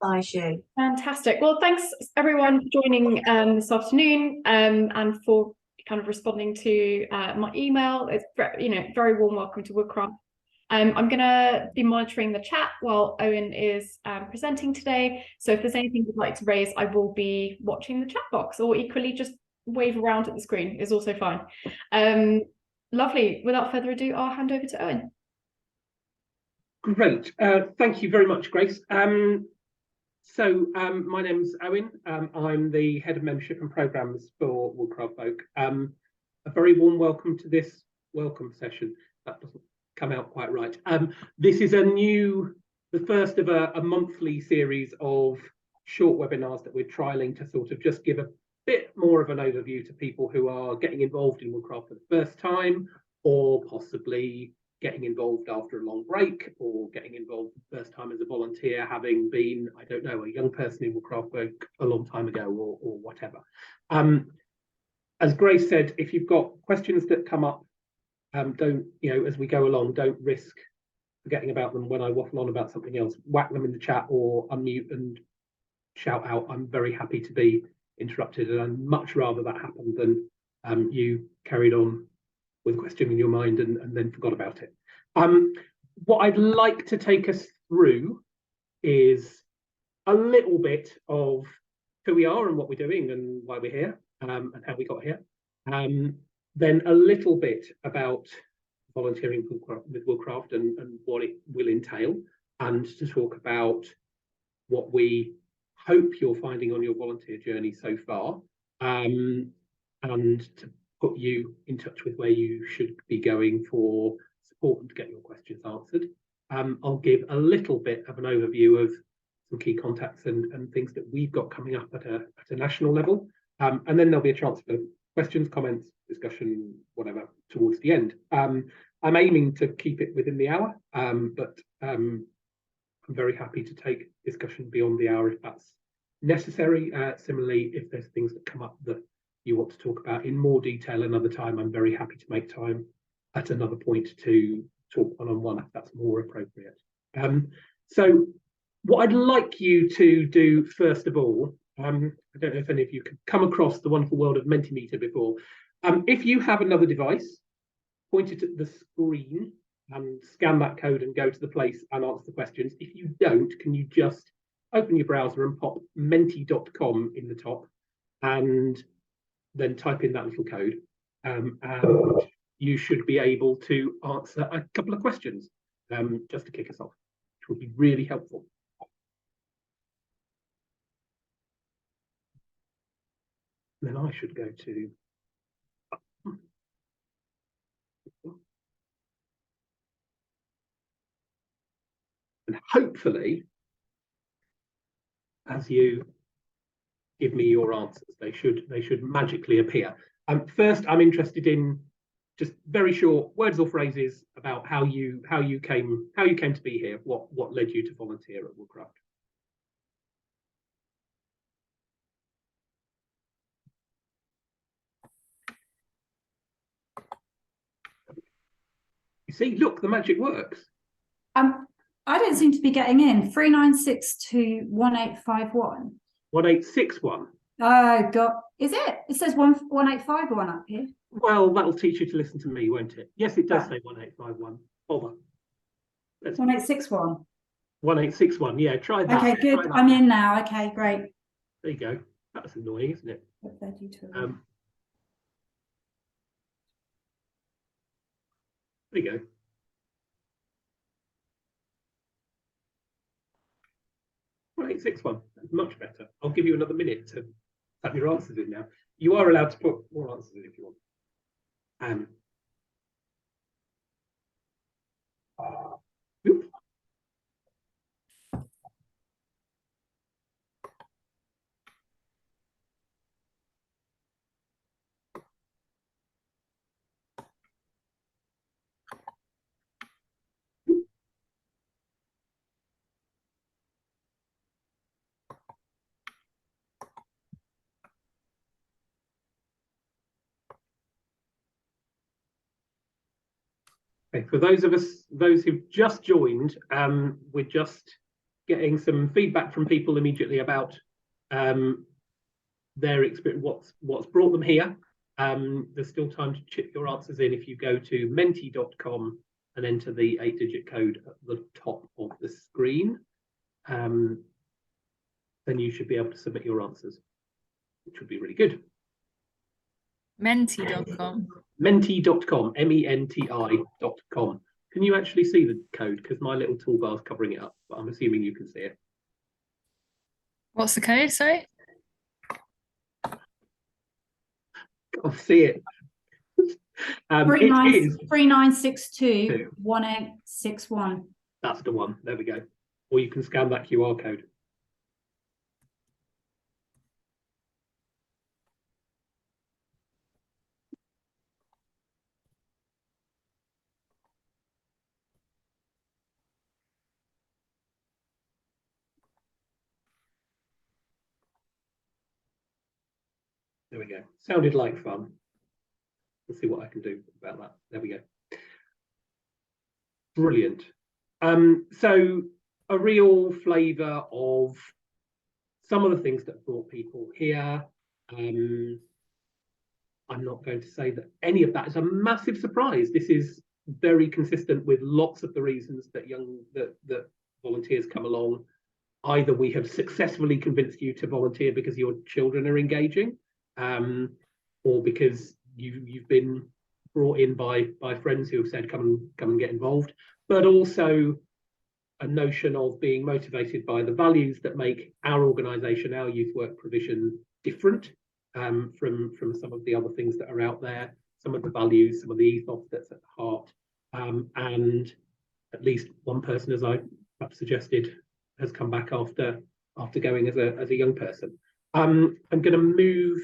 Bye, Shu. Fantastic. Well, thanks everyone for joining this afternoon and for kind of responding to my email. It's very warm welcome to Woodcraft. I'm going to be monitoring the chat while Owen is presenting today. So if there's anything you'd like to raise, I will be watching the chat box, or equally just wave around at the screen is also fine. Lovely. Without further ado, I'll hand over to Owen. Great. Thank you very much, Grace. My name's Owen. I'm the Head of Membership and Programmes for Woodcraft Folk. A very warm welcome to this welcome session. That doesn't come out quite right. This is the first of a monthly series of short webinars that we're trialling to sort of just give a bit more of an overview to people who are getting involved in Woodcraft for the first time, or possibly getting involved after a long break, or getting involved for the first time as a volunteer, having been, I don't know, a young person in Woodcraft Folk a long time ago, or whatever. As Grace said, if you've got questions that come up, don't, as we go along, don't risk forgetting about them when I waffle on about something else. Whack them in the chat or unmute and shout out. I'm very happy to be interrupted, and I'd much rather that happened than you carried on with a question in your mind and then forgot about it. What I'd like to take us through is a little bit of who we are and what we're doing and why we're here, and how we got here. Then a little bit about volunteering with Woodcraft and what it will entail, and to talk about what we hope you're finding on your volunteer journey so far, and to put you in touch with where you should be going for support and to get your questions answered. I'll give a little bit of an overview of some key contacts and things that we've got coming up at a national level, and then there'll be a chance for questions, comments, discussion, whatever, towards the end. I'm aiming to keep it within the hour, but I'm very happy to take discussion beyond the hour if that's necessary. Similarly, if there's things that come up that you want to talk about in more detail another time, I'm very happy to make time at another point to talk one-on-one if that's more appropriate. So what I'd like you to do first of all, I don't know if any of you can come across the wonderful world of Mentimeter before. If you have another device, point it at the screen and scan that code and go to the place and answer the questions. If you don't, can you just open your browser and pop menti.com in the top and then type in that little code, and you should be able to answer a couple of questions just to kick us off, which would be really helpful. Then I should go to and hopefully, as you give me your answers, they should magically appear. First, I'm interested in just very short words or phrases about how you came to be here. What led you to volunteer at Woodcraft? You see, look, the magic works. I don't seem to be getting in. 3962 1851. 1861. Oh God, is it? It says 1851 up here. Well, that'll teach you to listen to me, won't it? Yes, it does say 1851. Bother. 1861. 1861. Yeah, try that. Okay, good. I'm in now. Okay, great. There you go. That's annoying, isn't it? There you go. Well, 861. That's much better. I'll give you another minute to type your answers in now. You are allowed to put more answers in if you want. Oops. Okay, for those who've just joined, we're just getting some feedback from people immediately about their experience, what's brought them here. There's still time to chip your answers in if you go to menti.com and enter the 8-digit code at the top of the screen. Then you should be able to submit your answers, which would be really good. Menti.com. Menti.com, MENTI.com. Can you actually see the code? Because my little toolbar is covering it up, but I'm assuming you can see it. What's the code, sorry? Can't see it. It is 3962 1861. That's the one. There we go. Or you can scan that QR code. There we go. Sounded like fun. Let's see what I can do about that. There we go. Brilliant. So a real flavour of some of the things that brought people here. I'm not going to say that any of that is a massive surprise. This is very consistent with lots of the reasons that that volunteers come along. Either we have successfully convinced you to volunteer because your children are engaging, or because you've been brought in by friends who have said come and get involved, but also a notion of being motivated by the values that make our organisation, our youth work provision, different from some of the other things that are out there. Some of the values, some of the ethos that's at the heart, and at least one person, as I perhaps suggested, has come back after going as a young person. I'm going to move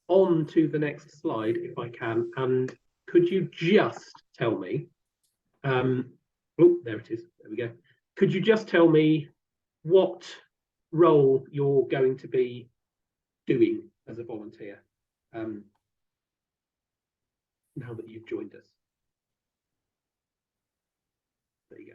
on to the next slide if I can, and could you just tell me, oh, there it is, there we go. Could you just tell me what role you're going to be doing as a volunteer now that you've joined us? There you go.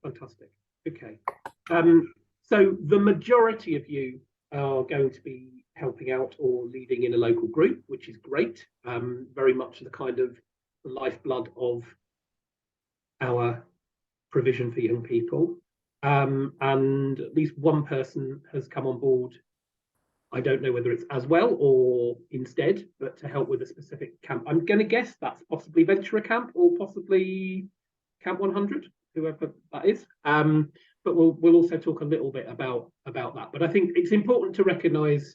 Fantastic. Okay. So the majority of you are going to be helping out or leading in a local group, which is great. Very much the kind of lifeblood of our provision for young people. And at least one person has come on board. I don't know whether it's as well or instead, but to help with a specific camp. I'm going to guess that's possibly Ventura Camp or possibly Camp 100. Whoever that is, but we'll also talk a little bit about that. But I think it's important to recognise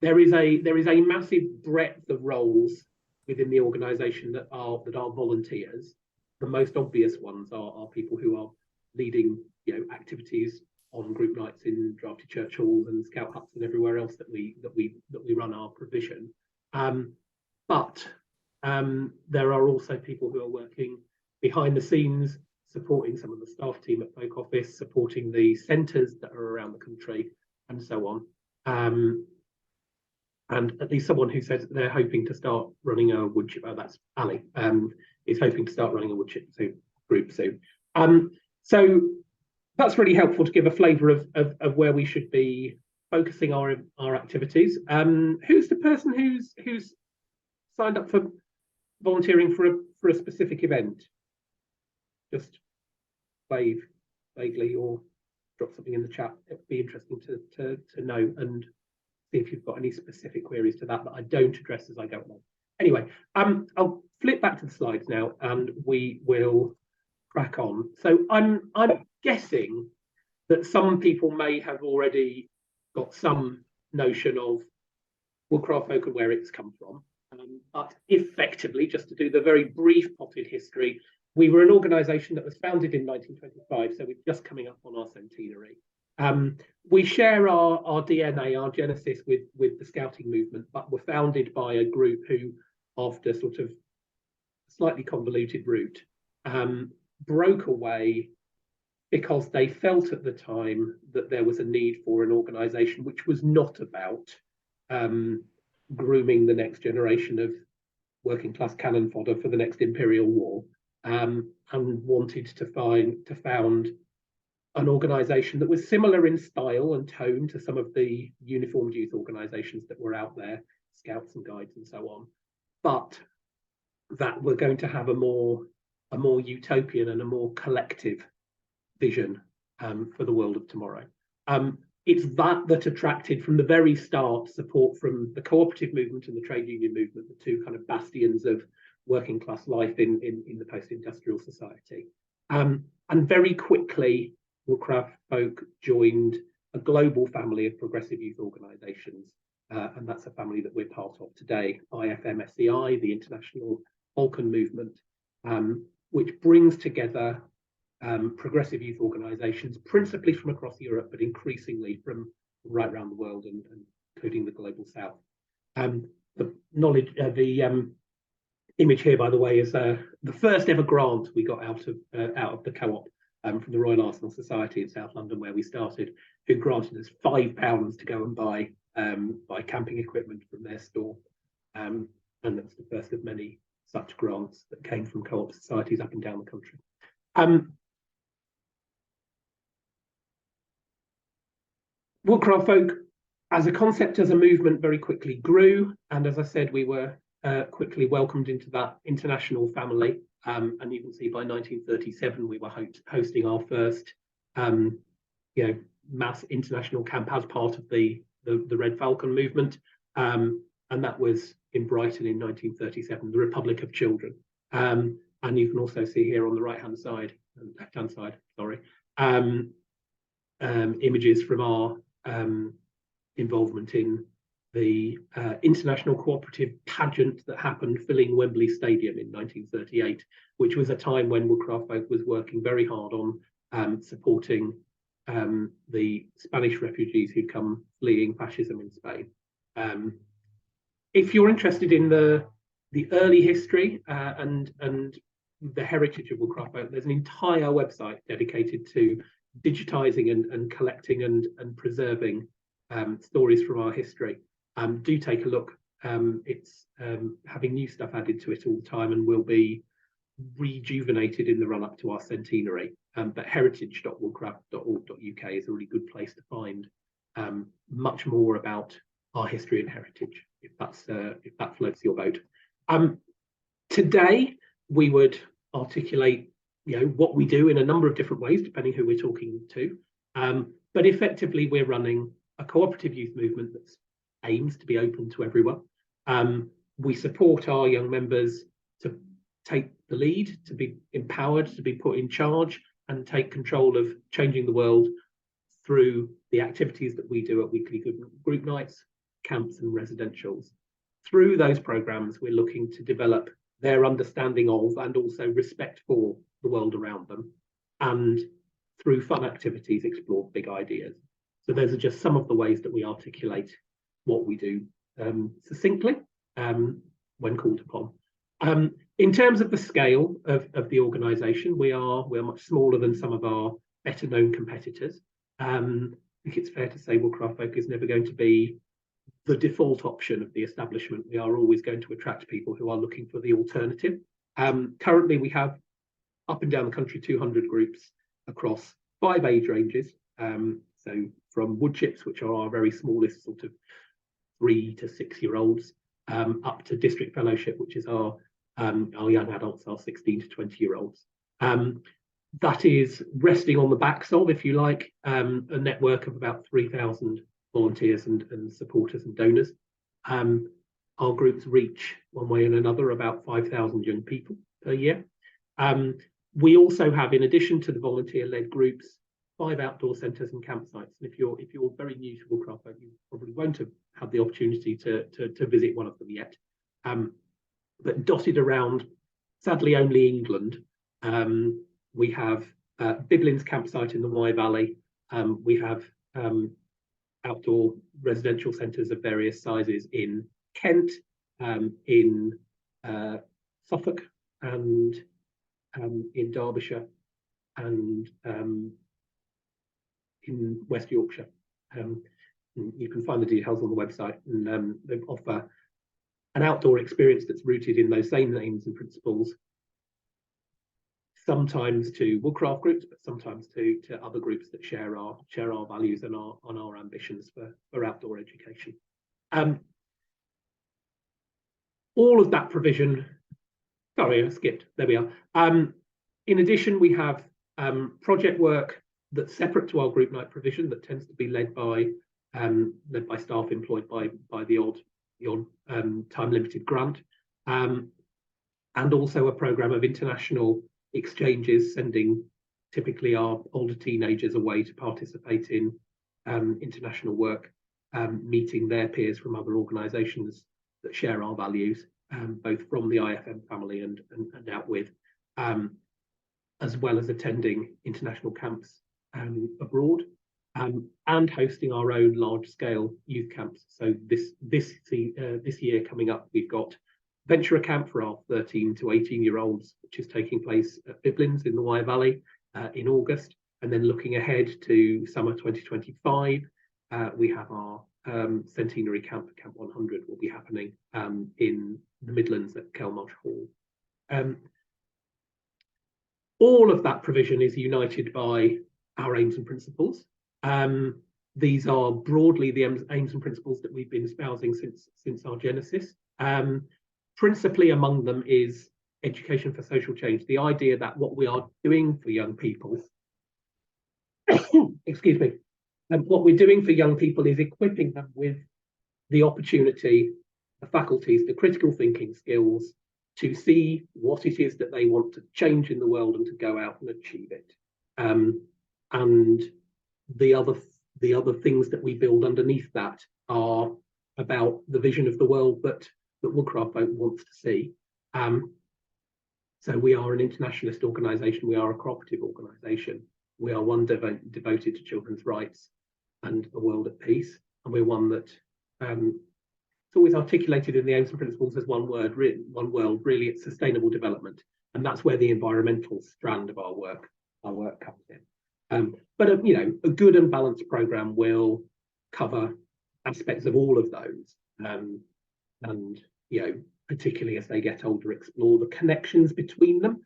there is a massive breadth of roles within the organisation that are volunteers. The most obvious ones are people who are leading, activities on group nights in drafty church halls and scout huts and everywhere else that we run our provision. But there are also people who are working behind the scenes, supporting some of the staff team at Folk Office, supporting the centres that are around the country, and so on. And at least someone who says they're hoping to start running a woodchip, that's Ali, is hoping to start running a woodchip group soon. So that's really helpful to give a flavour of where we should be focusing our activities. Who's the person who's signed up for volunteering for a specific event? Just wave vaguely or drop something in the chat. It'd be interesting to know and see if you've got any specific queries to that I don't address as I go along. Anyway, I'll flip back to the slides now and we will crack on. So I'm guessing that some people may have already got some notion of Woodcraft Folk and where it's come from. But effectively, just to do the very brief potted history, we were an organisation that was founded in 1925, so we're just coming up on our centenary. We share our DNA, our genesis with the scouting movement, but were founded by a group who, after sort of slightly convoluted route, broke away because they felt at the time that there was a need for an organisation which was not about grooming the next generation of working class cannon fodder for the next imperial war, and wanted to found an organisation that was similar in style and tone to some of the uniformed youth organisations that were out there, Scouts and Guides and so on, but that were going to have a more utopian and a more collective vision for the world of tomorrow. It's that attracted from the very start support from the cooperative movement and the trade union movement, the two kind of bastions of working class life in the post-industrial society. And very quickly, Woodcraft Folk joined a global family of progressive youth organisations, and that's a family that we're part of today, IFMSCI, the International Balkan Movement, which brings together progressive youth organisations, principally from across Europe, but increasingly from right around the world, and including the global south. The image here, by the way, is the first ever grant we got out of the co-op from the Royal Arsenal Society in South London, where we started, who granted us £5 to go and buy camping equipment from their store, and that's the first of many such grants that came from co-op societies up and down the country. Woodcraft Folk, as a concept, as a movement, very quickly grew, and as I said, we were quickly welcomed into that international family. And you can see by 1937 we were hosting our first, mass international camp as part of the Red Falcon movement, and that was in Brighton in 1937, the Republic of Children. And you can also see here on the left-hand side, sorry, images from our involvement in the international cooperative pageant that happened filling Wembley Stadium in 1938, which was a time when Woodcraft Folk was working very hard on supporting the Spanish refugees who'd come fleeing fascism in Spain. If you're interested in the early history and the heritage of Woodcraft Folk, there's an entire website dedicated to digitizing and collecting and preserving stories from our history. Do take a look. It's having new stuff added to it all the time and will be rejuvenated in the run up to our centenary. But heritage.woodcraft.org.uk is a really good place to find much more about our history and heritage, if that floats your boat. Today we would articulate what we do in a number of different ways, depending who we're talking to. But effectively, we're running a cooperative youth movement that aims to be open to everyone. We support our young members to take the lead, to be empowered, to be put in charge, and take control of changing the world through the activities that we do at weekly group nights, camps, and residentials. Through those programs, we're looking to develop their understanding of and also respect for the world around them, and through fun activities explore big ideas. So those are just some of the ways that we articulate what we do succinctly when called upon. In terms of the scale of the organisation, we're much smaller than some of our better known competitors. I think it's fair to say Woodcraft Folk is never going to be the default option of the establishment. We are always going to attract people who are looking for the alternative. Currently, we have up and down the country 200 groups across 5 age ranges. So from wood chips, which are our very smallest sort of 3 to 6 year olds, up to district fellowship, which is our young adults, our 16 to 20 year olds. That is resting on the backs of, if you like, a network of about 3,000 volunteers and supporters and donors. Our groups reach, one way and another, about 5,000 young people per year. We also have, in addition to the volunteer-led groups, 5 outdoor centres and campsites. And if you're very new to Woodcraft Folk, you probably won't have had the opportunity to visit one of them yet. But dotted around, sadly only England, we have Biblin's campsite in the Wye Valley. We have outdoor residential centres of various sizes in Kent, in Suffolk, and in Derbyshire and in West Yorkshire. You can find the details on the website, and they offer an outdoor experience that's rooted in those same aims and principles, sometimes to Woodcraft groups, but sometimes to other groups that share our values and our ambitions for outdoor education. All of that provision, sorry, I skipped, there we are. In addition, we have project work that's separate to our group night provision that tends to be led by staff employed by the odd time limited grant, and also a program of international exchanges, sending typically our older teenagers away to participate in international work, meeting their peers from other organisations that share our values, both from the IFM family and out with, as well as attending international camps abroad, and hosting our own large-scale youth camps. So this year coming up, we've got Venture Camp for our 13 to 18-year-olds, which is taking place at Biblins in the Wye Valley in August. And then looking ahead to summer 2025, we have our centenary camp, Camp 100, will be happening in the Midlands at Kelmarsh Hall. All of that provision is united by our aims and principles. These are broadly the aims and principles that we've been espousing since our genesis. Principally among them is education for social change, the idea that what we are doing for young people, excuse me, and what we're doing for young people is equipping them with the opportunity, the faculties, the critical thinking skills to see what it is that they want to change in the world and to go out and achieve it. And the other things that we build underneath that are about the vision of the world that Woodcraft Folk wants to see. So we are an internationalist organisation, we are a cooperative organisation, we are one devoted to children's rights and a world at peace, and we're one that it's always articulated in the aims and principles as one word, one world, really it's sustainable development, and that's where the environmental strand of our work comes in. But a good and balanced programme will cover aspects of all of those, and particularly as they get older, explore the connections between them,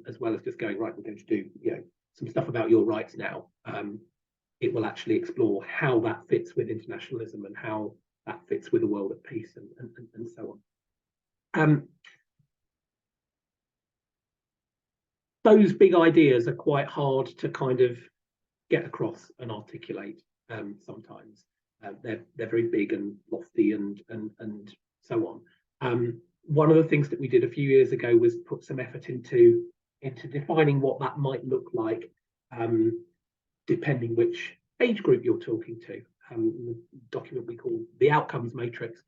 as well as just going, right, we're going to do some stuff about your rights now. It will actually explore how that fits with internationalism and how that fits with a world of peace and so on. Those big ideas are quite hard to kind of get across and articulate sometimes. They're very big and lofty and so on. One of the things that we did a few years ago was put some effort into defining what that might look like, depending which age group you're talking to. The document we call the outcomes matrix.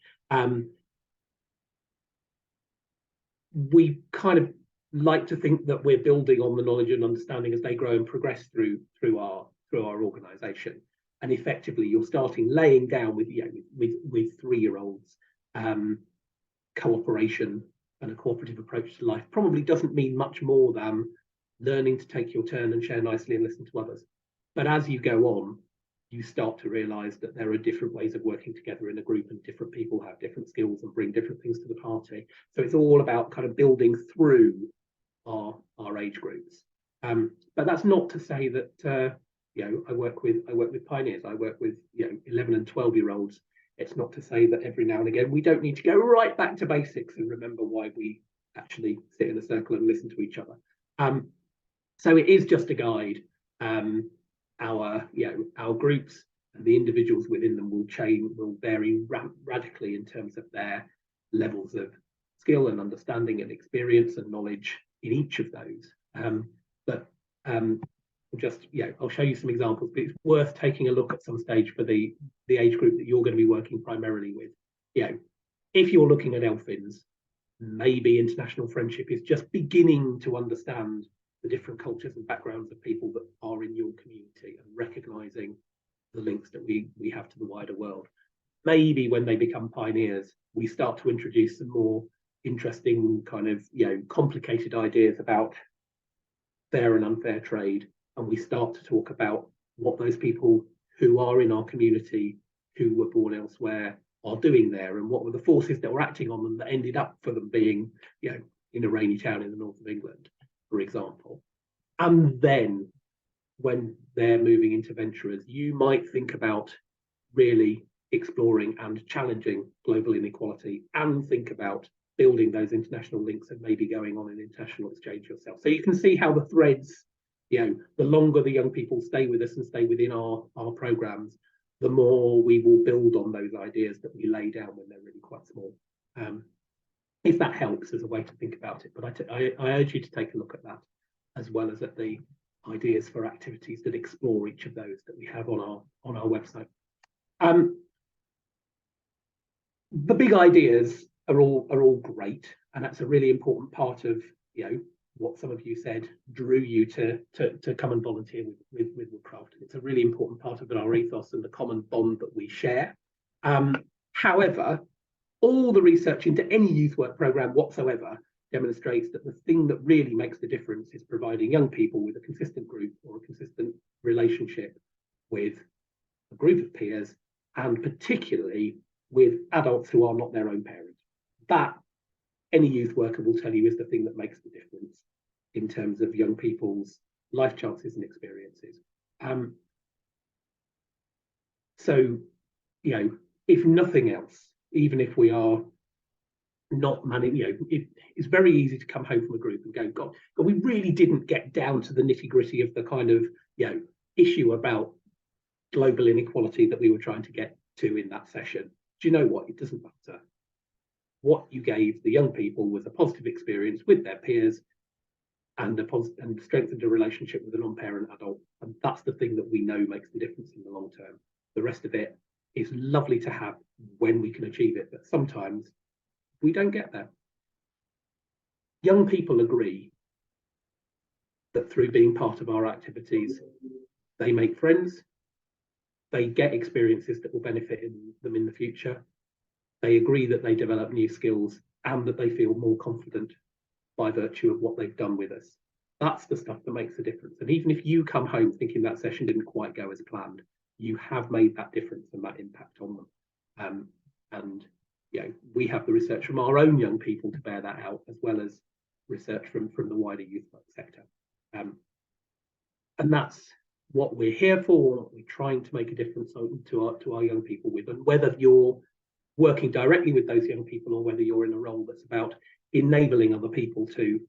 We kind of like to think that we're building on the knowledge and understanding as they grow and progress through our organisation. And effectively, you're starting laying down with 3-year-olds. Cooperation and a cooperative approach to life probably doesn't mean much more than learning to take your turn and share nicely and listen to others. But as you go on, you start to realise that there are different ways of working together in a group, and different people have different skills and bring different things to the party. So it's all about kind of building through our age groups. But that's not to say that I work with pioneers. I work with 11 and 12-year-olds. It's not to say that every now and again we don't need to go right back to basics and remember why we actually sit in a circle and listen to each other. So it is just a guide. Our groups and the individuals within them will vary radically in terms of their levels of skill and understanding and experience and knowledge in each of those. I'll show you some examples, but it's worth taking a look at some stage for the age group that you're going to be working primarily with. If you're looking at Elfins, maybe international friendship is just beginning to understand the different cultures and backgrounds of people that are in your community and recognizing the links that we have to the wider world. Maybe when they become pioneers, we start to introduce some more interesting kind of, complicated ideas about fair and unfair trade, and we start to talk about what those people who are in our community who were born elsewhere are doing there, and what were the forces that were acting on them that ended up for them being, in a rainy town in the north of England, for example. And then when they're moving into venturers, you might think about really exploring and challenging global inequality, and think about building those international links and maybe going on an international exchange yourself. So you can see how the threads, the longer the young people stay with us and stay within our programs, the more we will build on those ideas that we lay down when they're really quite small. If that helps as a way to think about it. But I urge you to take a look at that, as well as at the ideas for activities that explore each of those that we have on our website. The big ideas are all great, and that's a really important part of what some of you said drew you to come and volunteer with Woodcraft. It's a really important part of our ethos and the common bond that we share. However, all the research into any youth work program whatsoever demonstrates that the thing that really makes the difference is providing young people with a consistent group or a consistent relationship with a group of peers, and particularly with adults who are not their own parents. That, any youth worker will tell you, is the thing that makes the difference in terms of young people's life chances and experiences. So, if nothing else, even if we are not managing, it's very easy to come home from a group and go, God, but we really didn't get down to the nitty-gritty of the kind of, issue about global inequality that we were trying to get to in that session. Do you know what? It doesn't matter. What you gave the young people was a positive experience with their peers and strengthened a relationship with a non-parent adult. And that's the thing that we know makes the difference in the long term. The rest of it is lovely to have when we can achieve it, but sometimes we don't get there. Young people agree that through being part of our activities, they make friends, they get experiences that will benefit them in the future. They agree that they develop new skills and that they feel more confident by virtue of what they've done with us. That's the stuff that makes the difference. And even if you come home thinking that session didn't quite go as planned, you have made that difference and that impact on them. And we have the research from our own young people to bear that out, as well as research from the wider youth work sector. And that's what we're here for, what we're trying to make a difference to our young people with. And whether you're working directly with those young people or whether you're in a role that's about enabling other people to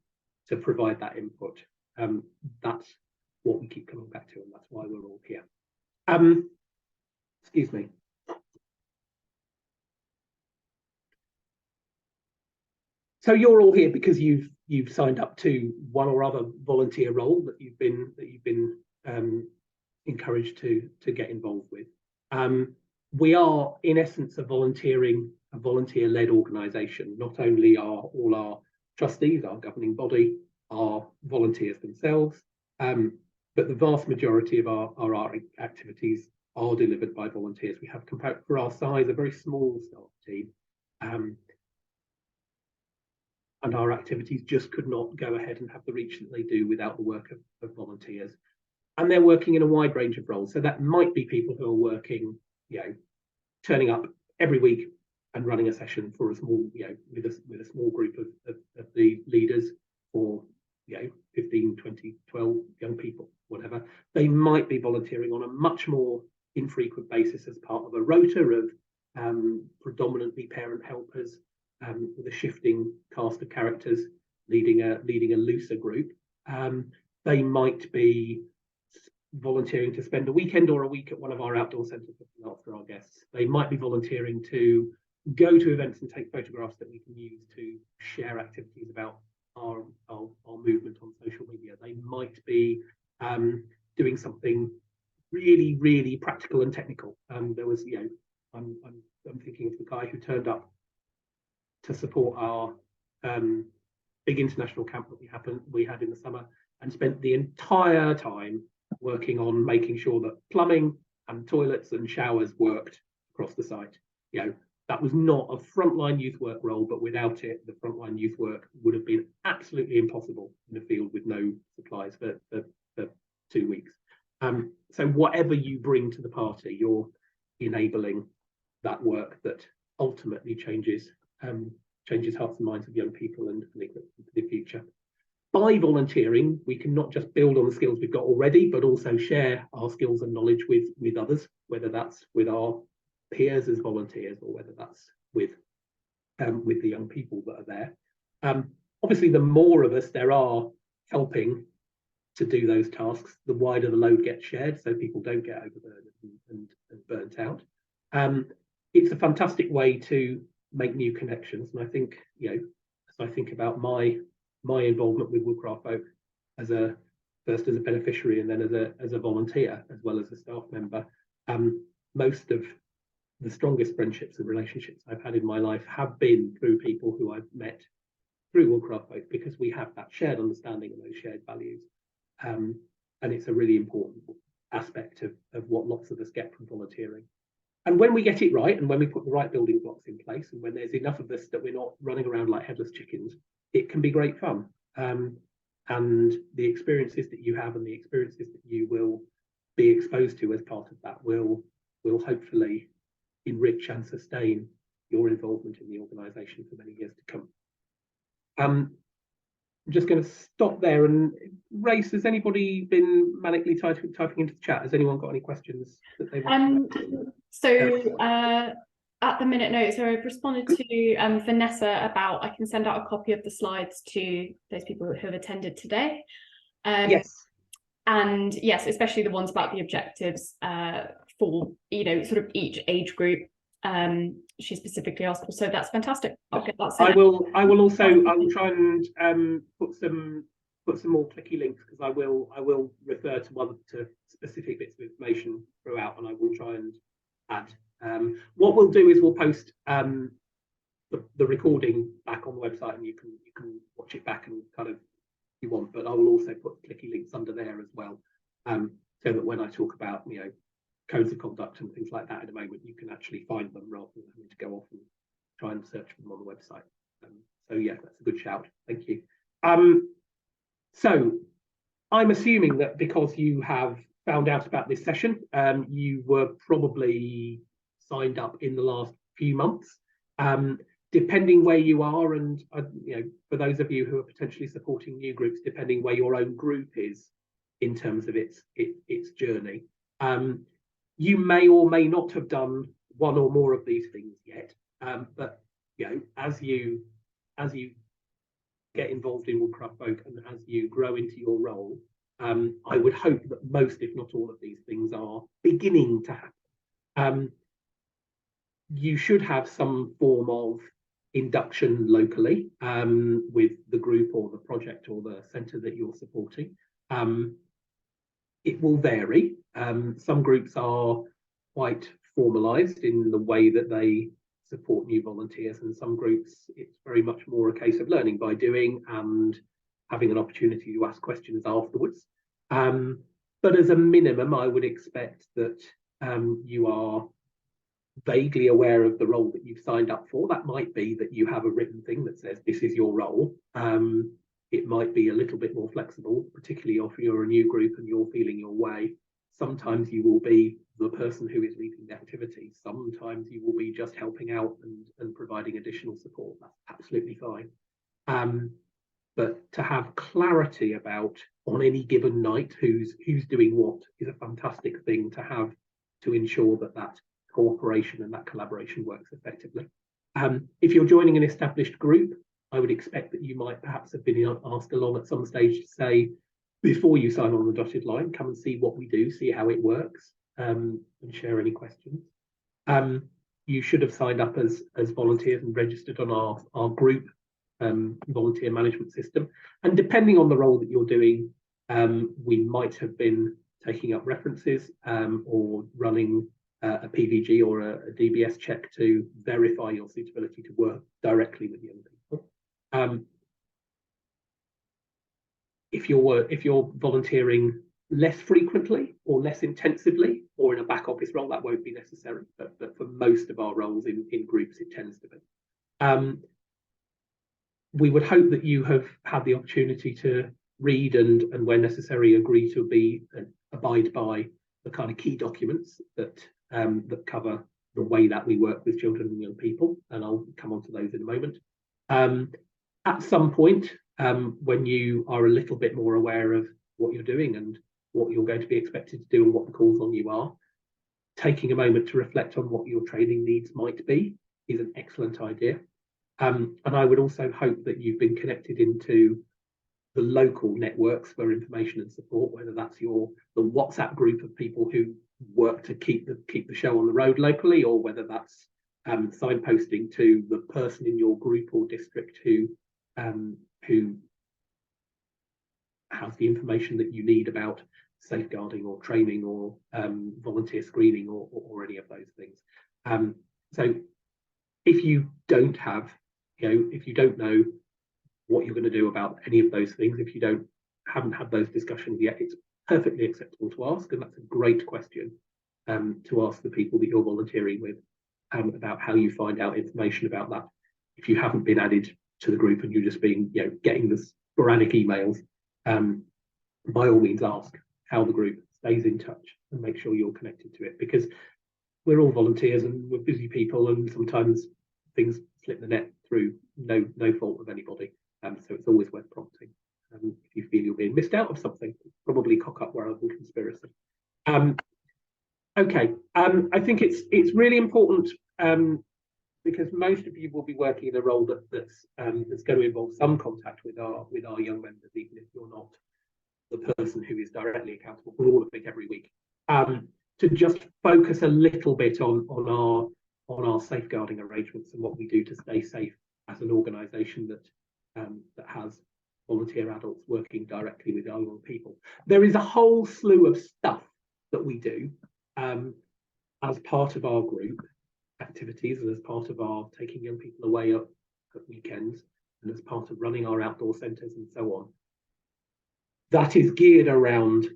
provide that input, that's what we keep coming back to, and that's why we're all here. Excuse me. So you're all here because you've signed up to one or other volunteer role that you've been encouraged to get involved with. We are, in essence, a volunteer-led organisation. Not only are all our trustees, our governing body, are volunteers themselves, but the vast majority of our activities are delivered by volunteers. We have, for our size, a very small staff team, and our activities just could not go ahead and have the reach that they do without the work of volunteers. And they're working in a wide range of roles. So that might be people who are working, turning up every week and running a session for a small, with a small group of the leaders for, 15, 20, 12 young people, whatever. They might be volunteering on a much more infrequent basis as part of a rota of predominantly parent helpers, with a shifting cast of characters leading a looser group. They might be volunteering to spend a weekend or a week at one of our outdoor centres looking after our guests. They might be volunteering to go to events and take photographs that we can use to share activities about our movement on social media. They might be doing something really, really practical and technical. There was, I'm thinking of the guy who turned up to support our big international camp that we had in the summer, and spent the entire time working on making sure that plumbing and toilets and showers worked across the site. That was not a frontline youth work role, but without it, the frontline youth work would have been absolutely impossible in a field with no supplies for 2 weeks. So whatever you bring to the party, you're enabling that work that ultimately changes hearts and minds of young people and equips them for the future. By volunteering, we can not just build on the skills we've got already, but also share our skills and knowledge with others, whether that's with our peers as volunteers or whether that's with the young people that are there. Obviously, the more of us there are helping to do those tasks, the wider the load gets shared, so people don't get overburdened and burnt out. It's a fantastic way to make new connections, and I think, as I think about my involvement with Woodcraft Folk first as a beneficiary and then as a volunteer as well as a staff member, most of the strongest friendships and relationships I've had in my life have been through people who I've met through Woodcraft Folk, because we have that shared understanding and those shared values. And it's a really important aspect of what lots of us get from volunteering. And when we get it right, and when we put the right building blocks in place, and when there's enough of us that we're not running around like headless chickens, it can be great fun. And the experiences that you have and the experiences that you will be exposed to as part of that will hopefully enrich and sustain your involvement in the organisation for many years to come. I'm just going to stop there and race. Has anybody been manically typing into the chat? Has anyone got any questions that they want to at the minute note, so I've responded to Vanessa about I can send out a copy of the slides to those people who have attended today. Yes. And yes, especially the ones about the objectives for sort of each age group. She specifically asked for, so that's fantastic. I'll get that sent. I will try and put some more clicky links, because I will refer to specific bits of information throughout, and I will try and add. What we'll do is we'll post the recording back on the website, and you can watch it back and kind of if you want, but I will also put clicky links under there as well, so that when I talk about codes of conduct and things like that in a moment, you can actually find them rather than having to go off and try and search for them on the website. So yeah, that's a good shout. Thank you. So I'm assuming that because you have found out about this session, you were probably signed up in the last few months. Depending where you are, and for those of you who are potentially supporting new groups, depending where your own group is in terms of its journey, you may or may not have done one or more of these things yet. But as you get involved in Woodcraft Folk and as you grow into your role, I would hope that most, if not all, of these things are beginning to happen. You should have some form of induction locally with the group or the project or the centre that you're supporting. It will vary. Some groups are quite formalised in the way that they support new volunteers, and some groups it's very much more a case of learning by doing and having an opportunity to ask questions afterwards. But as a minimum, I would expect that you are vaguely aware of the role that you've signed up for. That might be that you have a written thing that says this is your role. It might be a little bit more flexible, particularly if you're a new group and you're feeling your way. Sometimes you will be the person who is leading the activity. Sometimes you will be just helping out and providing additional support. That's absolutely fine. But to have clarity about on any given night who's doing what is a fantastic thing to have, to ensure that cooperation and that collaboration works effectively. If you're joining an established group, I would expect that you might perhaps have been asked along at some stage to say, before you sign on the dotted line, come and see what we do, see how it works, and share any questions. You should have signed up as volunteers and registered on our group volunteer management system. And depending on the role that you're doing, we might have been taking up references or running a PVG or a DBS check to verify your suitability to work directly with young people. If you're volunteering less frequently or less intensively, or in a back office role, that won't be necessary. But for most of our roles in groups, it tends to be. We would hope that you have had the opportunity to read and where necessary, agree to abide by the kind of key documents that cover the way that we work with children and young people, and I'll come on to those in a moment. At some point, when you are a little bit more aware of what you're doing and what you're going to be expected to do and what the calls on you are, taking a moment to reflect on what your training needs might be is an excellent idea. And I would also hope that you've been connected into the local networks for information and support, whether that's the WhatsApp group of people who work to keep the show on the road locally, or whether that's signposting to the person in your group or district who has the information that you need about safeguarding or training or volunteer screening or any of those things. So if you don't have, if you don't know what you're going to do about any of those things, if you haven't had those discussions yet, it's perfectly acceptable to ask, and that's a great question to ask the people that you're volunteering with about how you find out information about that. If you haven't been added to the group and you're just getting the sporadic emails, by all means ask how the group stays in touch and make sure you're connected to it, because we're all volunteers and we're busy people, and sometimes things slip the net through no fault of anybody. So it's always worth prompting. If you feel you're being missed out of something, probably cock up where I'm conspiracy. Okay, I think it's really important because most of you will be working in a role that's going to involve some contact with our young members, even if you're not the person who is directly accountable for all of it every week. To just focus a little bit on our safeguarding arrangements and what we do to stay safe as an organisation that has volunteer adults working directly with our young people. There is a whole slew of stuff that we do as part of our group activities, and as part of our taking young people away at weekends, and as part of running our outdoor centres and so on, that is geared around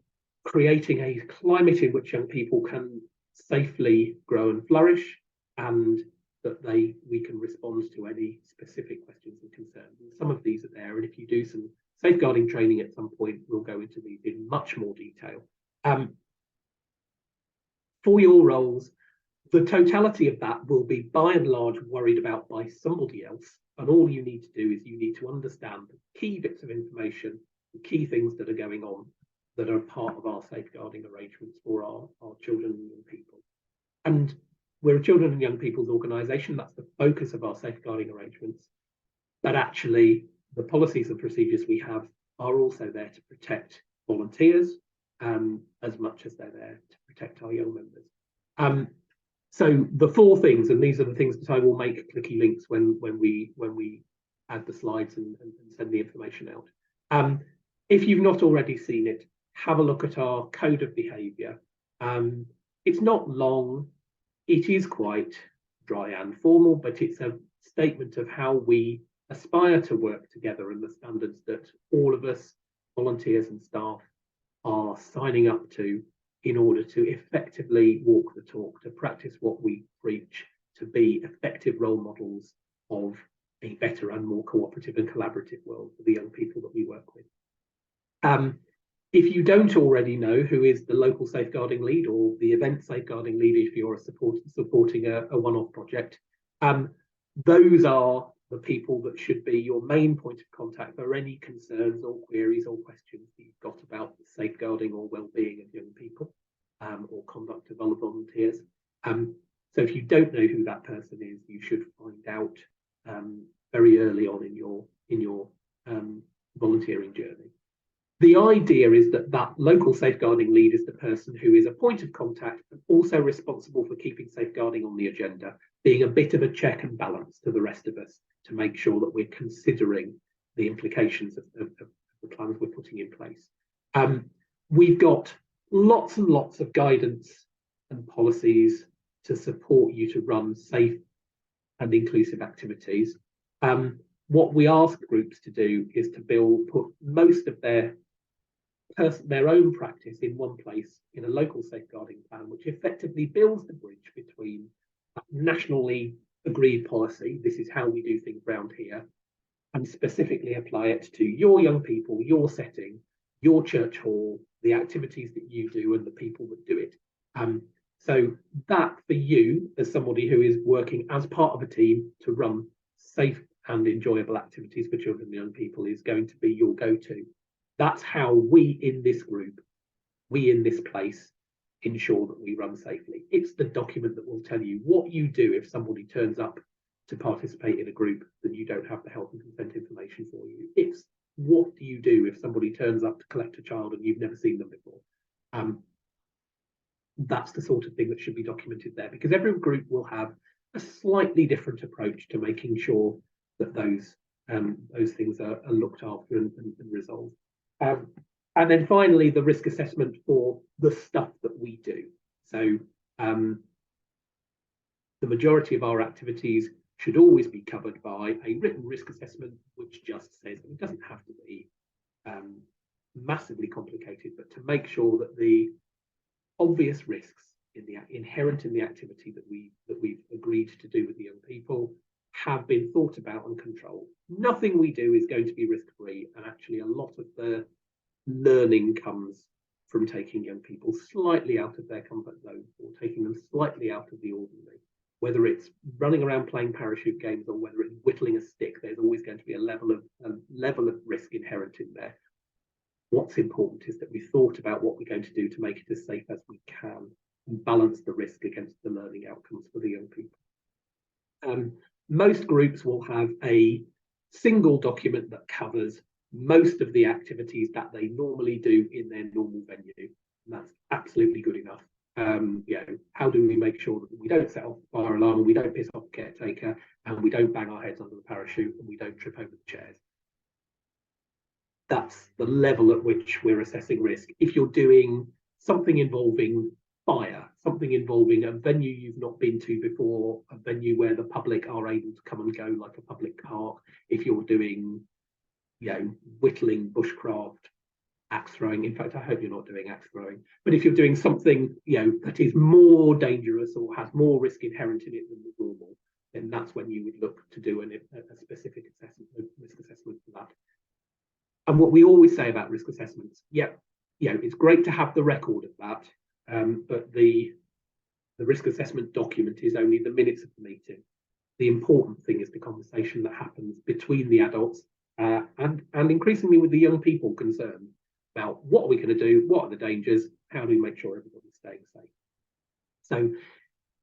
creating a climate in which young people can safely grow and flourish, and that we can respond to any specific questions and concerns. And some of these are there, and if you do some safeguarding training at some point, we'll go into these in much more detail. For your roles, the totality of that will be by and large worried about by somebody else, and all you need to do is you need to understand the key bits of information, the key things that are going on that are part of our safeguarding arrangements for our children and young people. And we're a children and young people's organisation. That's the focus of our safeguarding arrangements. But actually, the policies and procedures we have are also there to protect volunteers as much as they're there to protect our young members. So the four things, and these are the things that I will make clicky links when we add the slides and send the information out. If you've not already seen it, have a look at our code of behaviour. It's not long. It is quite dry and formal, but it's a statement of how we aspire to work together and the standards that all of us, volunteers and staff, are signing up to in order to effectively walk the talk, to practice what we preach, to be effective role models of a better and more cooperative and collaborative world for the young people that we work with. If you don't already know who is the local safeguarding lead or the event safeguarding lead, if you're supporting a one-off project, those are the people that should be your main point of contact for any concerns or queries or questions that you've got about the safeguarding or well-being of young people or conduct of other volunteers. So if you don't know who that person is, you should find out very early on in your volunteering journey. The idea is that local safeguarding lead is the person who is a point of contact, but also responsible for keeping safeguarding on the agenda, being a bit of a check and balance to the rest of us to make sure that we're considering the implications of the plans we're putting in place. We've got lots and lots of guidance and policies to support you to run safe and inclusive activities. What we ask groups to do is to put most of their their own practice in one place in a local safeguarding plan, which effectively builds the bridge between nationally agreed policy, this is how we do things around here, and specifically apply it to your young people, your setting, your church hall, the activities that you do and the people that do it. So that for you, as somebody who is working as part of a team to run safe and enjoyable activities for children and young people, is going to be your go-to. That's how we in this group, we in this place, ensure that we run safely. It's the document that will tell you what you do if somebody turns up to participate in a group that you don't have the health and consent information for you. It's what do you do if somebody turns up to collect a child and you've never seen them before. That's the sort of thing that should be documented there, because every group will have a slightly different approach to making sure that those things are looked after and resolved. And then finally, the risk assessment for the stuff that we do. So the majority of our activities should always be covered by a written risk assessment, which just says, it doesn't have to be massively complicated, but to make sure that the obvious risks inherent in the activity that we've agreed to do with the young people have been thought about and controlled. Nothing we do is going to be risk-free, and actually a lot of the learning comes from taking young people slightly out of their comfort zone or taking them slightly out of the ordinary. Whether it's running around playing parachute games or whether it's whittling a stick, there's always going to be a level of risk inherent in there. What's important is that we thought about what we're going to do to make it as safe as we can and balance the risk against the learning outcomes for the young people. Most groups will have a single document that covers most of the activities that they normally do in their normal venue. And that's absolutely good enough. How do we make sure that we don't set off the fire alarm, and we don't piss off the caretaker, and we don't bang our heads under the parachute, and we don't trip over the chairs? That's the level at which we're assessing risk. If you're doing something involving fire, something involving a venue you've not been to before, a venue where the public are able to come and go like a public park, if you're doing, whittling, bushcraft, axe throwing, in fact, I hope you're not doing axe throwing, but if you're doing something, that is more dangerous or has more risk inherent in it than the normal, then that's when you would look to do a specific assessment, risk assessment for that. And what we always say about risk assessments, it's great to have the record of that, but the risk assessment document is only the minutes of the meeting. The important thing is the conversation that happens between the adults and increasingly with the young people concerned about what are we going to do, what are the dangers, how do we make sure everybody's staying safe. So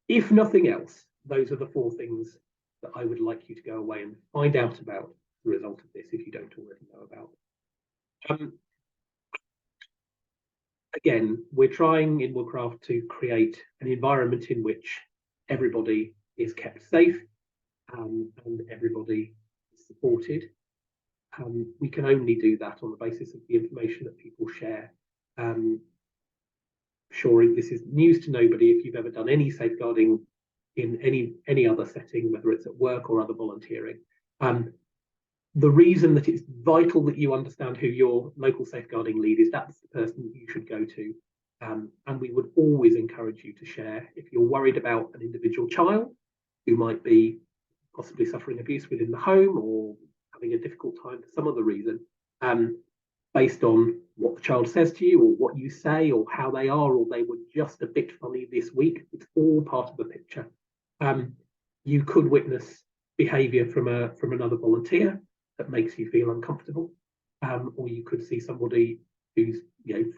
if nothing else, those are the 4 things that I would like you to go away and find out about the result of this if you don't already know about. Again, we're trying in Woodcraft to create an environment in which everybody is kept safe and everybody is supported. We can only do that on the basis of the information that people share. Sure, this is news to nobody if you've ever done any safeguarding in any other setting, whether it's at work or other volunteering. The reason that it's vital that you understand who your local safeguarding lead is, that's the person that you should go to. And we would always encourage you to share if you're worried about an individual child who might be possibly suffering abuse within the home or having a difficult time for some other reason, based on what the child says to you or what you say or how they are, or they were just a bit funny this week. It's all part of the picture. You could witness behaviour from another volunteer that makes you feel uncomfortable, or you could see somebody who's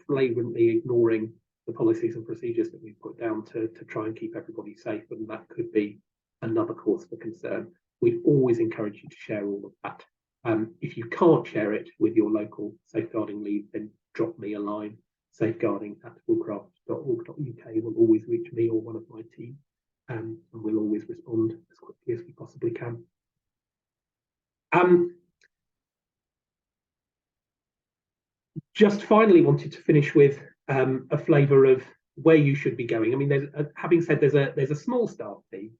flagrantly ignoring the policies and procedures that we've put down to try and keep everybody safe, and that could be another cause for concern. We'd always encourage you to share all of that. If you can't share it with your local safeguarding lead, then drop me a line. safeguarding@woodcraft.org.uk will always reach me or one of my team, and we'll always respond as quickly as we possibly can. Just finally wanted to finish with a flavour of where you should be going. I mean, having said there's a small staff team.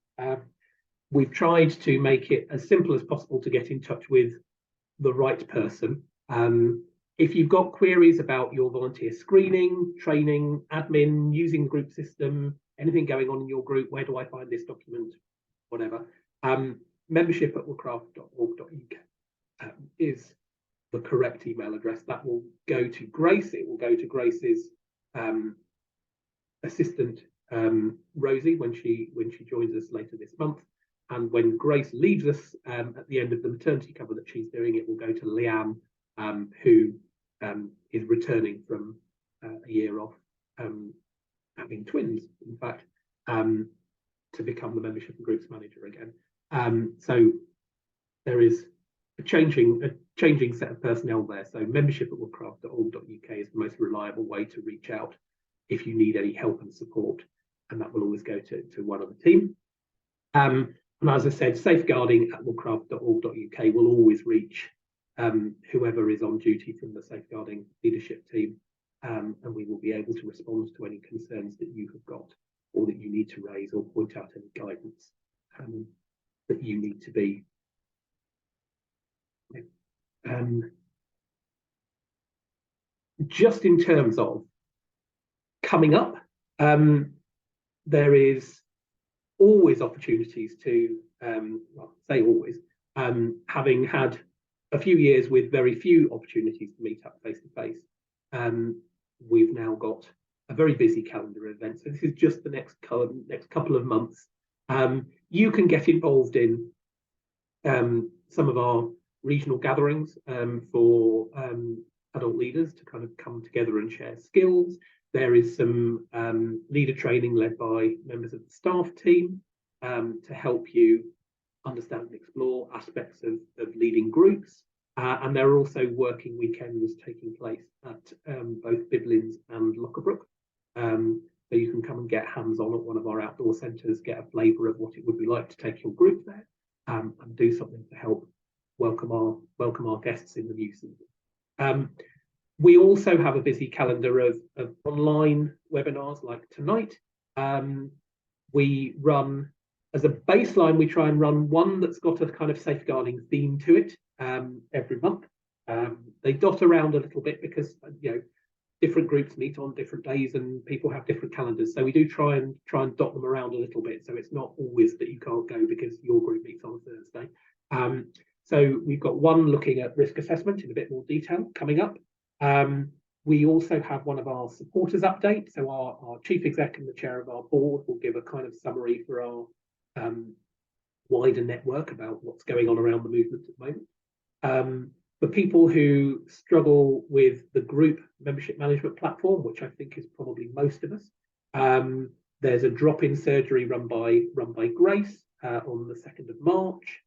We've tried to make it as simple as possible to get in touch with the right person. If you've got queries about your volunteer screening, training, admin, using the group system, anything going on in your group, where do I find this document, whatever, membership@woodcraft.org.uk is the correct email address. That will go to Grace. It will go to Grace's assistant, Rosie, when she joins us later this month. And when Grace leaves us at the end of the maternity cover that she's doing, it will go to Leanne, who is returning from a year off, having twins, in fact, to become the membership and groups manager again. So there is a changing set of personnel there. So membership@woodcraft.org.uk is the most reliable way to reach out if you need any help and support, and that will always go to one of the team. And as I said, safeguarding@woodcraft.org.uk will always reach whoever is on duty from the safeguarding leadership team, and we will be able to respond to any concerns that you have got or that you need to raise, or point out any guidance that you need to be. Just in terms of coming up, there is always opportunities to, well, say always, having had a few years with very few opportunities to meet up face to face, we've now got a very busy calendar of events. So this is just the next couple of months. You can get involved in some of our regional gatherings for adult leaders to kind of come together and share skills. There is some leader training led by members of the staff team to help you understand and explore aspects of leading groups. And there are also working weekends taking place at both Bidlins and Lockabrook. So you can come and get hands-on at one of our outdoor centres, get a flavour of what it would be like to take your group there, and do something to help welcome our guests in the new season. We also have a busy calendar of online webinars like tonight. We run, as a baseline, we try and run one that's got a kind of safeguarding theme to it every month. They dot around a little bit because different groups meet on different days and people have different calendars. So we do try and dot them around a little bit. So it's not always that you can't go because your group meets on Thursday. So we've got one looking at risk assessment in a bit more detail coming up. We also have one of our supporters updates. So our chief exec and the chair of our board will give a kind of summary for our wider network about what's going on around the movement at the moment. For people who struggle with the group membership management platform, which I think is probably most of us, there's a drop-in surgery run by Grace on the 2nd of March.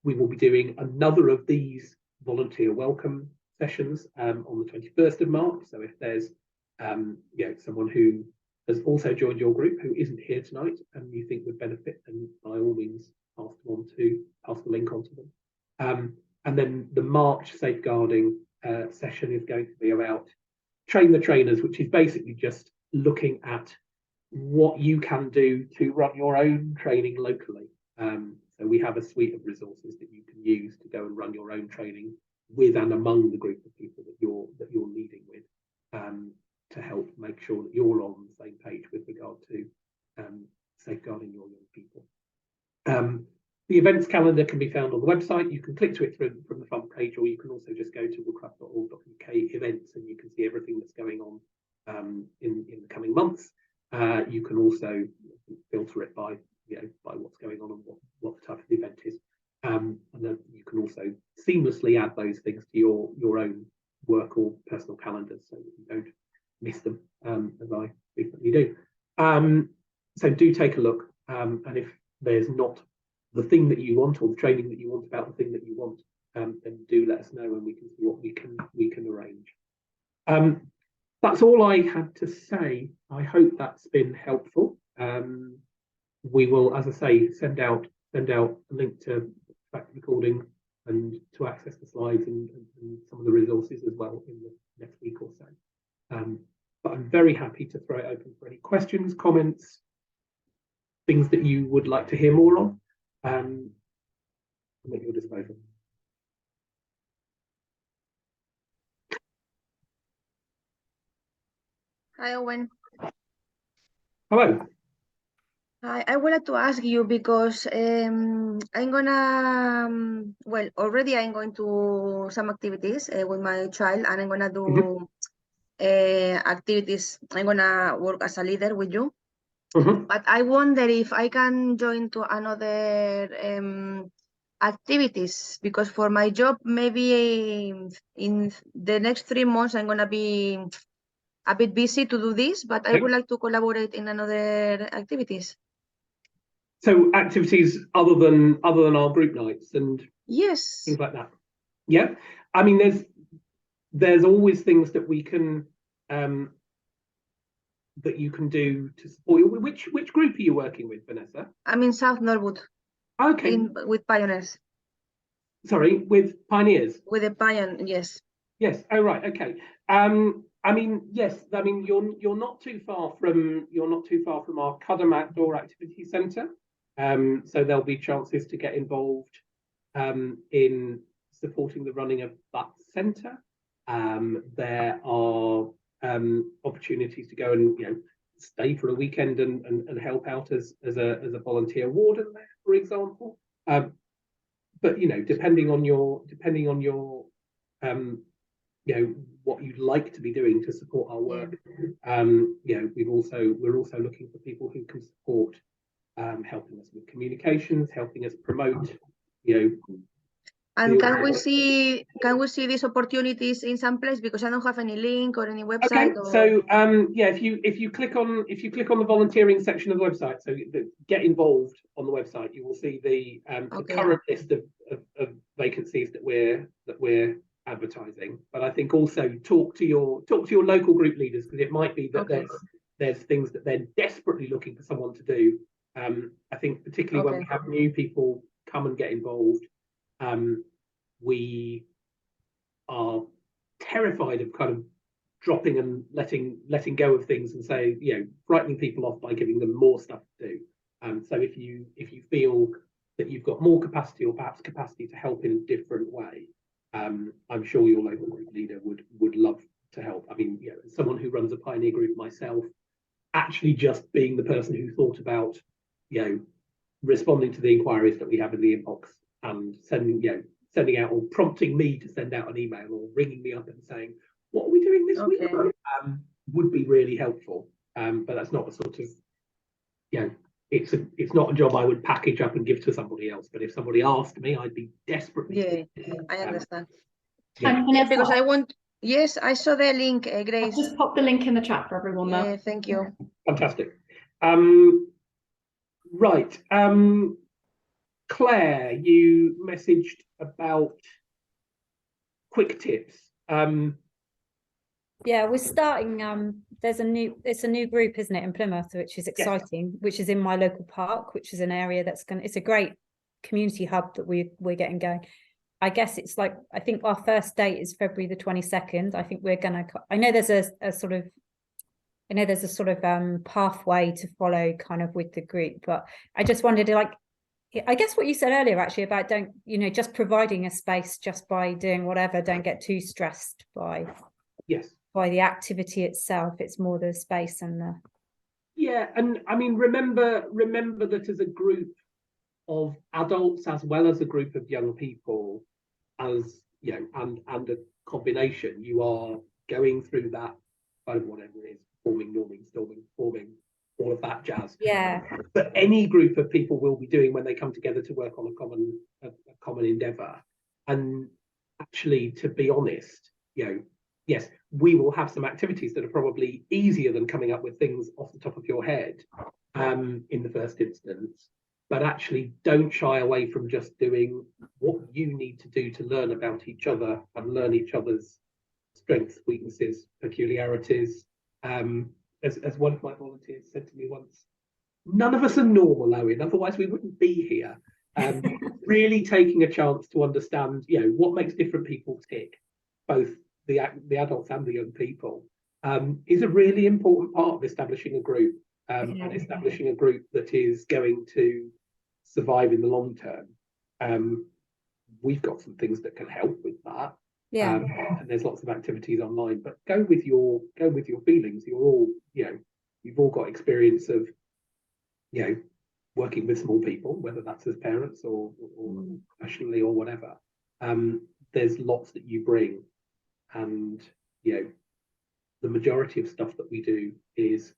We will be doing another of these volunteer welcome sessions on the 21st of March. So if there's someone who has also joined your group who isn't here tonight and you think would benefit, then by all means pass the link on to them. And then the March safeguarding session is going to be about train the trainers, which is basically just looking at what you can do to run your own training locally. So we have a suite of resources that you can use to go and run your own training with and among the group of people that you're leading with, to help make sure that you're on the same page with regard to safeguarding your young people. The events calendar can be found on the website. You can click to it from the front page, or you can also just go to woodcraft.org.uk events and you can see everything that's going on in the coming months. You can also filter it by what's going on and what the type of event is. And then you can also seamlessly add those things to your own work or personal calendars so that you don't miss them, as I frequently do. So do take a look, and if there's not the thing that you want or the training that you want about the thing that you want, then do let us know and we can see what we can arrange. That's all I had to say. I hope that's been helpful. We will, as I say, send out a link to back recording and to access the slides and some of the resources as well in the next week or so. But I'm very happy to throw it open for any questions, comments, things that you would like to hear more on. I'm at your disposal. Hi, Owen. Hello. Hi, I wanted to ask you because I'm gonna, well, already I'm going to some activities with my child, and I'm gonna do activities. I'm gonna work as a leader with you. But I wonder if I can join to another activities, because for my job, maybe in the next 3 months, I'm gonna be a bit busy to do this, but I would like to collaborate in another activities. So activities other than our group nights and Yes. things like that. Yeah. I mean, there's always things that we can that you can do to support you. Which group are you working with, Vanessa? I'm in South Norwood. Okay. With pioneers. Sorry, with pioneers. With the pioneers, yes. Yes. Oh, right. Okay. I mean, yes. I mean, you're not too far from our Cudham Outdoor Activity Centre. So there'll be chances to get involved in supporting the running of that centre. There are opportunities to go and stay for a weekend and help out as a volunteer warden there, for example. But depending on your what you'd like to be doing to support our work, we're also looking for people who can support helping us with communications, helping us promote, And can we see these opportunities in some place, because I don't have any link or any website? Okay, so if you click on the volunteering section of the website, so get involved on the website, you will see the current list of vacancies that we're advertising. But I think also talk to your local group leaders, because it might be that there's things that they're desperately looking for someone to do. I think particularly when we have new people come and get involved, we are terrified of kind of dropping and letting go of things and say, frightening people off by giving them more stuff to do. So if you feel that you've got more capacity, or perhaps capacity to help in a different way, I'm sure your local group leader would love to help. I mean, as someone who runs a pioneer group myself, actually just being the person who thought about, responding to the inquiries that we have in the inbox and sending out, or prompting me to send out an email, or ringing me up and saying, what are we doing this week? Would be really helpful. But that's not a sort of, it's not a job I would package up and give to somebody else. But if somebody asked me, I'd be desperately. Yeah, I understand. Because I want. Yes, I saw the link, Grace. I'll just pop the link in the chat for everyone now. Yeah, thank you. Fantastic. Right. Claire, you messaged about quick tips. Yeah, we're starting. It's a new group, isn't it, in Plymouth, which is exciting. Which is in my local park, which is an area it's a great community hub that we're getting going. I guess it's like, I think our first date is February the 22nd. I think we're gonna. I know there's a sort of pathway to follow kind of with the group, but I just wondered, like, I guess what you said earlier actually about just providing a space just by doing whatever, don't get too stressed by the activity itself. It's more the space and the and I mean, remember that as a group of adults, as well as a group of young people, as and a combination, you are going through that kind of whatever it is, forming, norming, storming, forming, all of that jazz. But any group of people will be doing when they come together to work on a common endeavor. And actually, to be honest, yes, we will have some activities that are probably easier than coming up with things off the top of your head in the first instance. But actually, don't shy away from just doing what you need to do to learn about each other and learn each other's strengths, weaknesses, peculiarities. As one of my volunteers said to me once, none of us are normal, Owen, otherwise we wouldn't be here. Really taking a chance to understand, what makes different people tick, both the adults and the young people, is a really important part of establishing a group, and establishing a group that is going to survive in the long term. We've got some things that can help with that. Yeah. And there's lots of activities online, but go with your feelings. You're all, you've all got experience of, working with small people, whether that's as parents or professionally or whatever. There's lots that you bring, and the majority of stuff that we do is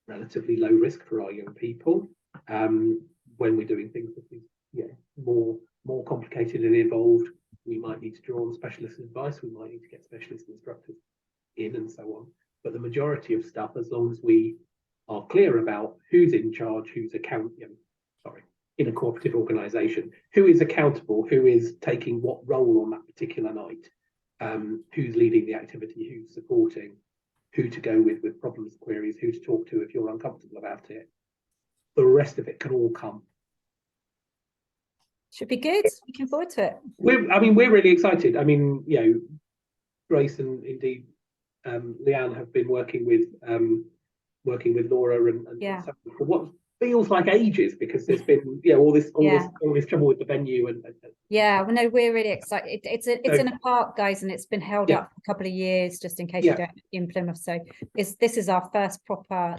relatively low risk for our young people. When we're doing things that is more complicated and involved, we might need to draw on specialist advice. We might need to get specialist instructors in and so on. But the majority of stuff, as long as we are clear about who's in charge, who's in a cooperative organisation, who is accountable, who is taking what role on that particular night, who's leading the activity, who's supporting, who to go with problems, queries, who to talk to if you're uncomfortable about it. The rest of it can all come. Should be good. Looking forward to it. We're really excited. Grace and indeed Leanne have been working with Laura and for what feels like ages, because there's been all this trouble with the venue and well, no, we're really excited. It's in a park, guys, and it's been held up for a couple of years, just in case you don't in Plymouth. So this is our first proper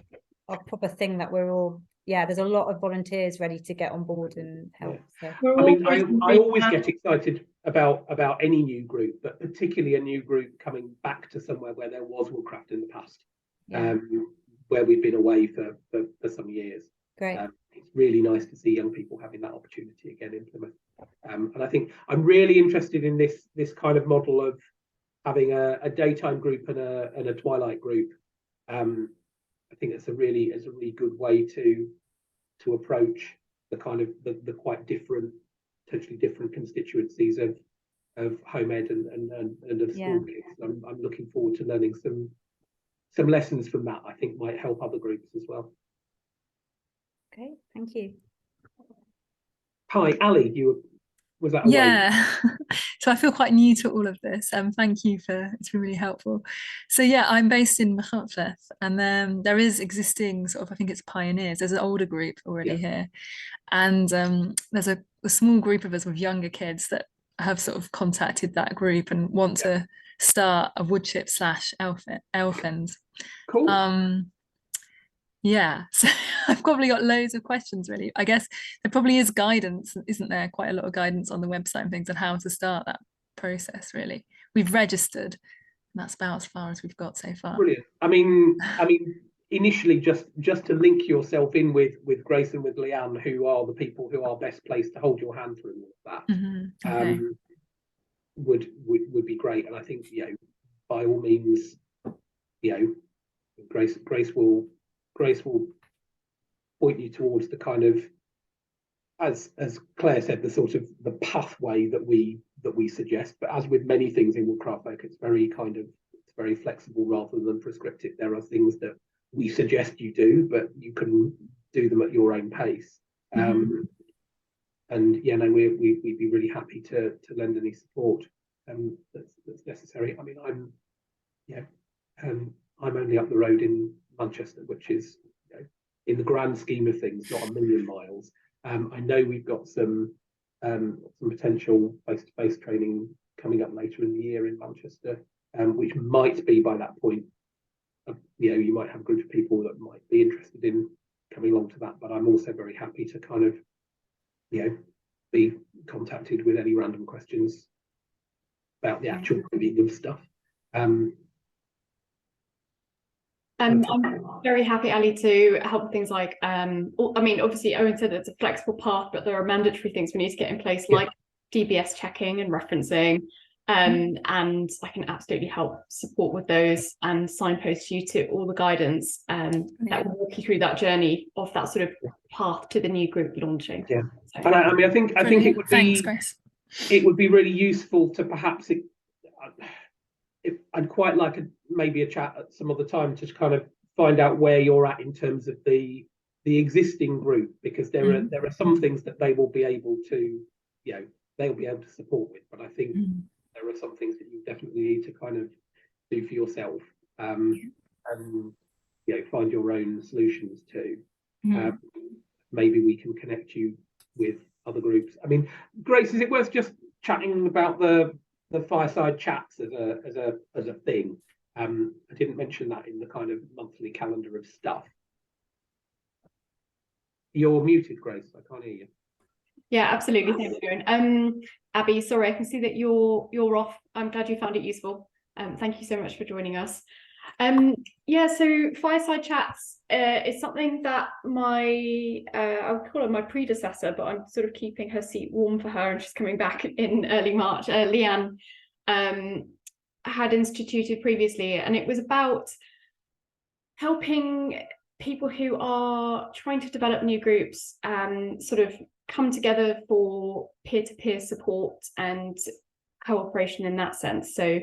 thing that we're all. There's a lot of volunteers ready to get on board and help. So. I always get excited about any new group, but particularly a new group coming back to somewhere where there was Woodcraft in the past, where we've been away for some years. Great. It's really nice to see young people having that opportunity again in Plymouth. And I think I'm really interested in this kind of model of having a daytime group and a twilight group. I think it's a really good way to approach the kind of the quite different, potentially different constituencies of home ed and of school kids. I'm looking forward to learning some lessons from that. I think might help other groups as well. Okay, thank you. Hi, Ali. Was that So I feel quite new to all of this. Thank you it's been really helpful. So I'm based in Machynlleth, and then there is existing sort of, I think it's pioneers. There's an older group already here, and there's a small group of us with younger kids that have sort of contacted that group and want to start a woodchip / elfend. Cool. So I've probably got loads of questions, really. I guess there probably is guidance, isn't there? Quite a lot of guidance on the website and things on how to start that process, really. We've registered, and that's about as far as we've got so far. Brilliant. Initially, just to link yourself in with Grace and with Leanne, who are the people who are best placed to hold your hand through all of that, would be great. And I think, by all means, Grace will point you towards the kind of, as Claire said, the sort of the pathway that we suggest. But as with many things in Woodcraft Folk, it's very flexible rather than prescriptive. There are things that we suggest you do, but you can do them at your own pace. And we'd be really happy to lend any support that's necessary. I'm only up the road in Manchester, which is, in the grand scheme of things, not a million miles. I know we've got some potential face-to-face training coming up later in the year in Manchester, which might be by that point. You might have a group of people that might be interested in coming along to that. But I'm also very happy to kind of, be contacted with any random questions about the actual doing of stuff. I'm very happy, Ali, to help with things like, obviously Owen said it's a flexible path, but there are mandatory things we need to get in place, like DBS checking and referencing. And I can absolutely help support with those and signpost you to all the guidance that will walk you through that journey of that sort of path to the new group launching. Yeah, so, and I think it would be, Grace. It would be really useful to perhaps, I'd quite like maybe a chat at some other time to kind of find out where you're at in terms of the existing group, because there are some things that they will be able to, they'll be able to support with, but I think there are some things that you definitely need to kind of do for yourself, and find your own solutions to. Maybe we can connect you with other groups. Grace, is it worth just chatting about the the fireside chats as a thing. I didn't mention that in the kind of monthly calendar of stuff. You're muted, Grace. I can't hear you. Yeah, absolutely. Thanks, Karen. Abby, sorry, I can see that you're off. I'm glad you found it useful. Thank you so much for joining us. Yeah, so fireside chats is something that I would call her my predecessor, but I'm sort of keeping her seat warm for her, and she's coming back in early March. Leanne had instituted previously, and it was about helping people who are trying to develop new groups sort of come together for peer-to-peer support and cooperation in that sense. So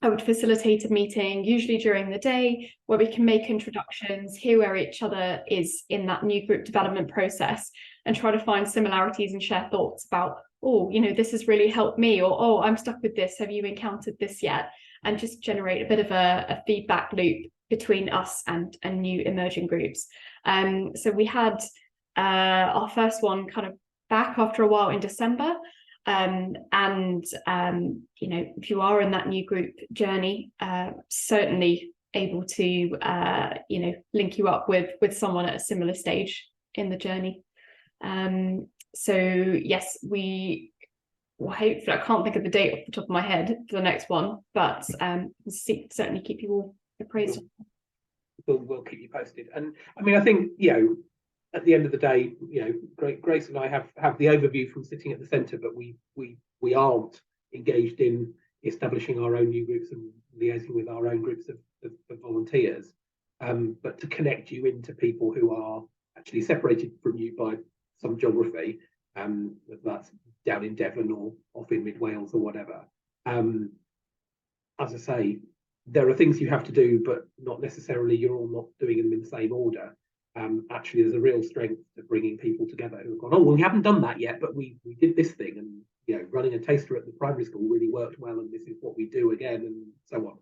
I would facilitate a meeting, usually during the day, where we can make introductions, hear where each other is in that new group development process, and try to find similarities and share thoughts about, oh, you know, this has really helped me, or, oh, I'm stuck with this. Have you encountered this yet? And just generate a bit of a feedback loop between us and new emerging groups. So we had our first one kind of back after a while in December. You know, if you are in that new group journey, certainly able to you know, link you up with someone at a similar stage in the journey. So yes, we will hopefully, I can't think of the date off the top of my head for the next one, but certainly keep you all appraised. We'll keep you posted. And I mean, I think, you know, at the end of the day, you know, Grace and I have the overview from sitting at the centre, but we aren't engaged in establishing our own new groups and liaising with our own groups of volunteers. But to connect you into people who are actually separated from you by some geography, whether that's down in Devon or off in mid Wales or whatever. As I say, there are things you have to do, but not necessarily you're all not doing them in the same order. Actually, there's a real strength to bringing people together who have gone, oh, well, we haven't done that yet, but we did this thing, and you know, running a taster at the primary school really worked well, and this is what we do again, and so on.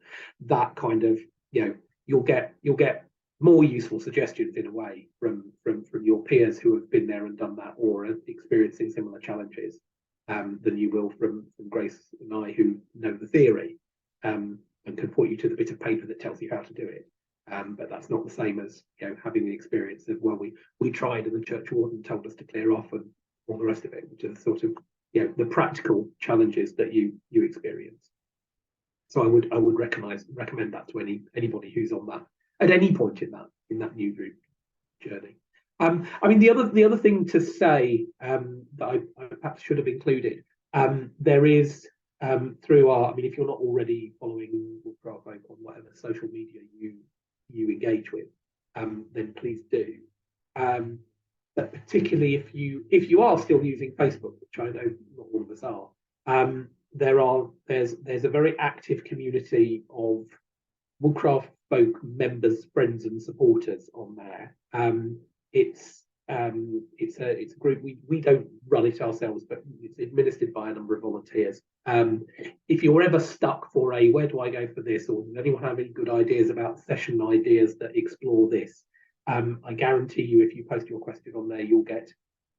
That kind of, you know, you'll get more useful suggestions in a way from your peers who have been there and done that, or are experiencing similar challenges, than you will from Grace and I, who know the theory, and can point you to the bit of paper that tells you how to do it. But that's not the same as, you know, having the experience of, well, we tried and the church warden told us to clear off and all the rest of it, which is sort of, you know, the practical challenges that you experience. So I would recommend that to anybody who's on that at any point in that new group journey. I mean, the other thing to say that I perhaps should have included, there is through our, I mean, if you're not already following Woodcraft Folk on whatever social media you engage with, then please do. But particularly if you are still using Facebook, which I know not all of us are, there's a very active community of Woodcraft Folk members, friends, and supporters on there. It's a group, we don't run it ourselves, but it's administered by a number of volunteers. If you're ever stuck for where do I go for this, or does anyone have any good ideas about session ideas that explore this, I guarantee you, if you post your question on there, you'll get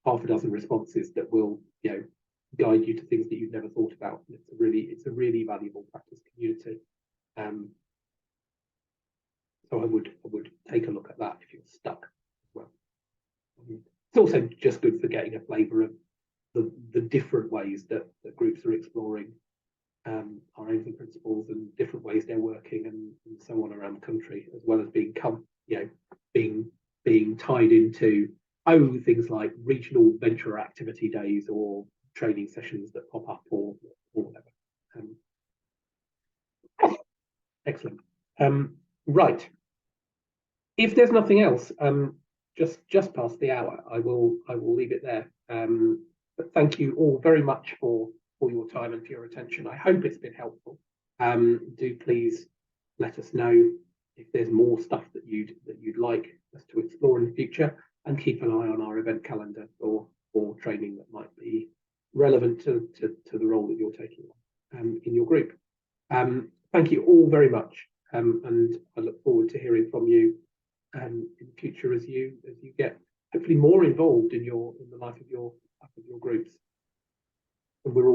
half a dozen responses that will, you know, guide you to things that you've never thought about. It's a really valuable practice community. So I would take a look at that if you're stuck as well. It's also just good for getting a flavour of the different ways that groups are exploring our own principles and different ways they're working and so on around the country, as well as being tied into things like regional venture activity days or training sessions that pop up or whatever. Excellent. Right. If there's nothing else, just past the hour, I will leave it there. But thank you all very much for your time and for your attention. I hope it's been helpful. Do please let us know if there's more stuff that you'd like us to explore in the future, and keep an eye on our event calendar for training that might be relevant to the role that you're taking on in your group. Thank you all very much, and I look forward to hearing from you in the future as you get hopefully more involved in the life of your groups. And we're all